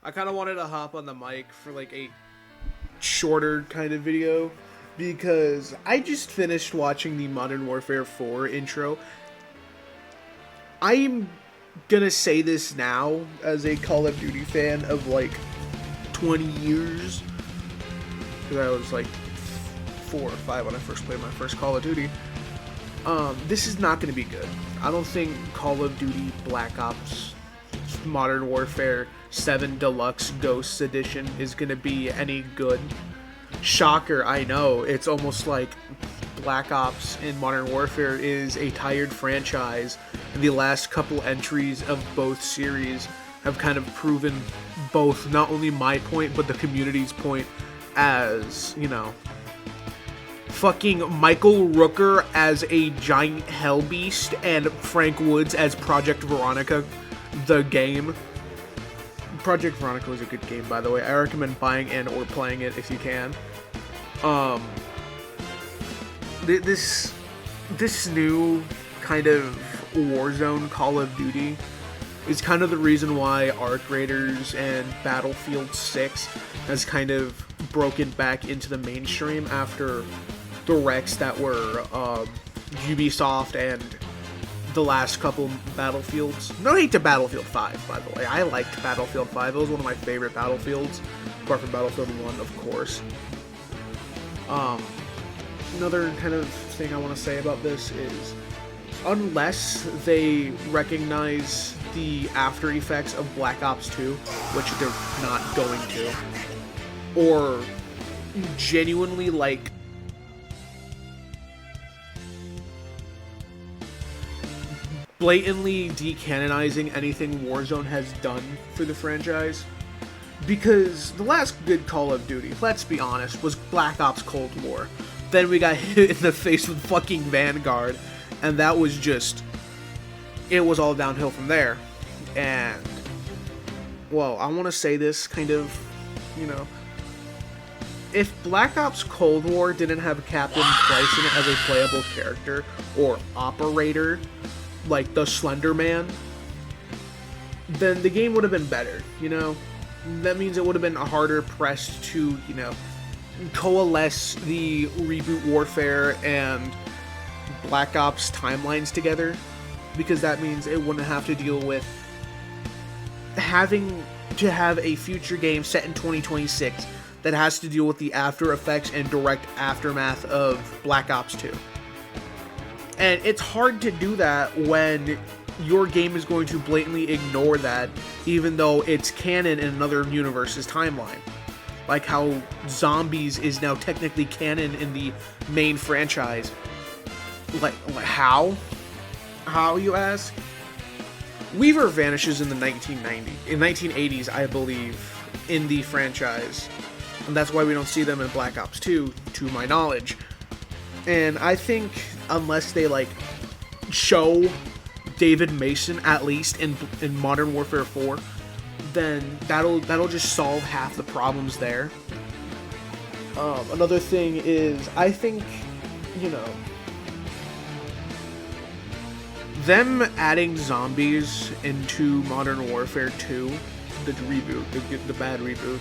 I kind of wanted to hop on the mic for like a shorter kind of video because I just finished watching the Modern Warfare 4 intro. I'm gonna say this now as a Call of Duty fan of like 20 years, because I was like 4 or 5 when I first played my first Call of Duty. This is not going to be good. I don't think Call of Duty Black Ops Modern Warfare 7 Deluxe Ghosts Edition is going to be any good. Shocker, I know. It's almost like Black Ops and Modern Warfare is a tired franchise, and the last couple entries of both series have kind of proven both not only my point, but the community's point as, you know, fucking Michael Rooker as a giant hell beast and Frank Woods as Project Veronica, the game. Project Veronica was a good game, by the way. I recommend buying and or playing it if you can. This new kind of Warzone Call of Duty is kind of the reason why Arc Raiders and Battlefield 6 has kind of broken back into the mainstream after the wrecks that were Ubisoft and the last couple Battlefields. No hate to Battlefield 5, by the way. I liked Battlefield 5. It was one of my favorite Battlefields, apart from Battlefield 1, of course. Another kind of thing I want to say about this is, unless they recognize the after effects of Black Ops 2, which they're not going to, or genuinely, like, blatantly decanonizing anything Warzone has done for the franchise. Because the last good Call of Duty, let's be honest, was Black Ops Cold War. Then we got hit in the face with fucking Vanguard, and that was just, it was all downhill from there. And, well, I want to say this kind of, you know, if Black Ops Cold War didn't have Captain Price in it as a playable character, or operator, like the Slender Man, then the game would have been better, you know? That means it would have been harder pressed to, you know, coalesce the Reboot Warfare and Black Ops timelines together, because that means it wouldn't have to deal with having to have a future game set in 2026 that has to deal with the after effects and direct aftermath of Black Ops 2. And it's hard to do that when your game is going to blatantly ignore that, even though it's canon in another universe's timeline. Like how Zombies is now technically canon in the main franchise. Like how? How, you ask? Weaver vanishes in the 1980s, I believe, in the franchise. And that's why we don't see them in Black Ops 2, to my knowledge. And I think unless they, like, show David Mason, at least in Modern Warfare 4, then that'll just solve half the problems there. Another thing is, I think, you know, them adding zombies into Modern Warfare 2, the reboot, the bad reboot,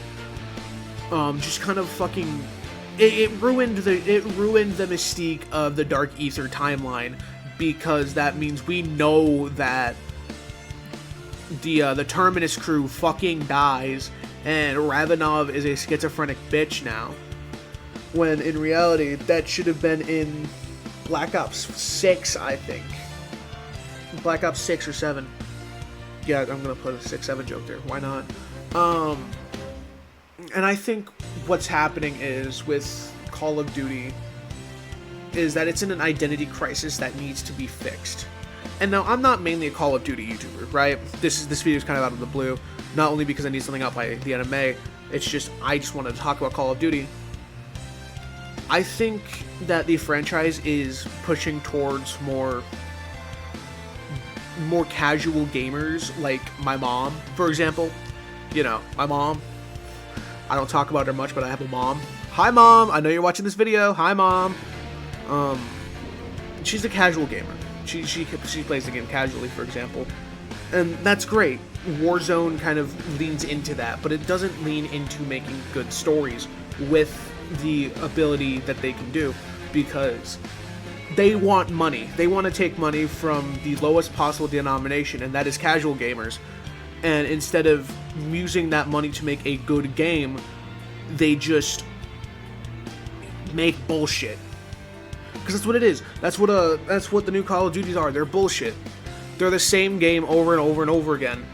just kind of fucking, it ruined the mystique of the Dark Ether timeline, because that means we know that the Terminus crew fucking dies and Ravenov is a schizophrenic bitch now, when in reality that should have been in Black Ops 6, I think. Black Ops 6 or 7. Yeah, I'm gonna put a 6-7 joke there. Why not? And I think what's happening is with Call of Duty is that it's in an identity crisis that needs to be fixed. And now, I'm not mainly a Call of Duty YouTuber, right? This video is kind of out of the blue, not only because I need something out by the anime, it's just, I just wanted to talk about Call of Duty. I think that the franchise is pushing towards more casual gamers, like my mom, for example. You know, my mom, I don't talk about her much, but I have a mom. Hi, Mom! I know you're watching this video. Hi, Mom! She's a casual gamer. She plays the game casually, for example. And that's great. Warzone kind of leans into that, but it doesn't lean into making good stories with the ability that they can do, because they want money. They want to take money from the lowest possible denomination, and that is casual gamers. And instead of using that money to make a good game, they just make bullshit. Because that's what it is. That's what the new Call of Duties are. They're bullshit. They're the same game over and over and over again,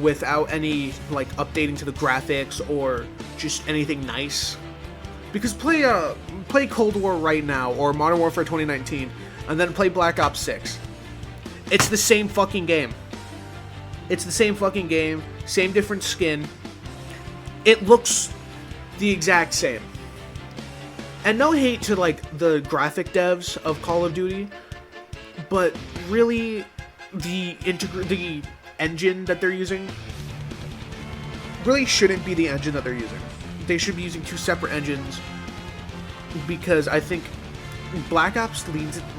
without any like updating to the graphics or just anything nice. Because play Cold War right now, or Modern Warfare 2019, and then play Black Ops 6. It's the same fucking game. It's the same fucking game, same different skin. It looks the exact same. And no hate to like the graphic devs of Call of Duty, but really the engine that they're using really shouldn't be the engine that they're using. They should be using two separate engines, because I think Black Ops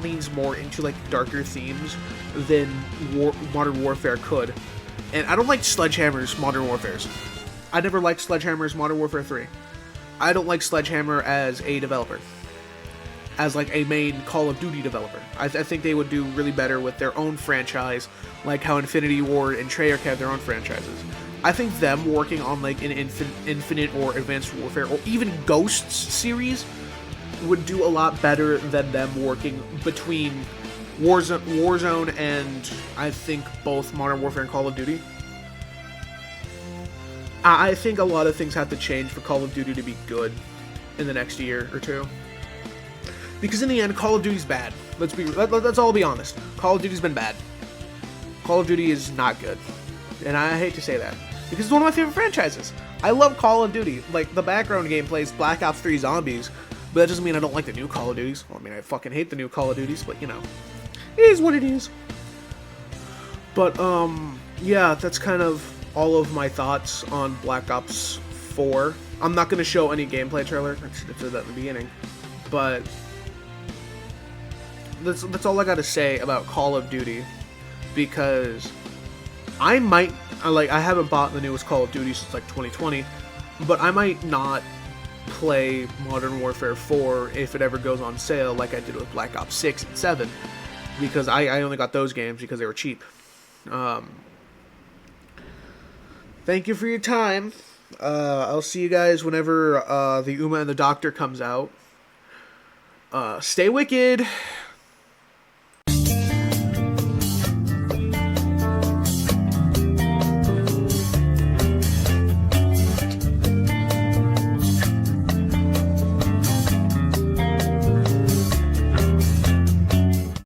leans more into like darker themes than Modern Warfare could. And I don't like Sledgehammer's Modern Warfares. I never liked Sledgehammer's Modern Warfare 3. I don't like Sledgehammer as a developer, as like a main Call of Duty developer. I think they would do really better with their own franchise, like how Infinity Ward and Treyarch have their own franchises. I think them working on like an Infinite or Advanced Warfare or even Ghosts series would do a lot better than them working between Warzone and I think both Modern Warfare and Call of Duty. I think a lot of things have to change for Call of Duty to be good in the next year or two. Because in the end, Call of Duty's bad. Let's all be honest. Call of Duty's been bad. Call of Duty is not good. And I hate to say that, because it's one of my favorite franchises. I love Call of Duty. Like, the background gameplay is Black Ops 3 Zombies, but that doesn't mean I don't like the new Call of Duties. Well, I mean, I fucking hate the new Call of Duties, but, you know, it is what it is. But, yeah, that's kind of all of my thoughts on Black Ops 4. I'm not going to show any gameplay trailer. I should have said that in the beginning. But that's all I got to say about Call of Duty, because I haven't bought the newest Call of Duty since like 2020, but I might not play Modern Warfare 4 if it ever goes on sale like I did with Black Ops 6 and 7, because I only got those games because they were cheap. Thank you for your time. I'll see you guys whenever the Uma and the Doctor comes out. Stay wicked.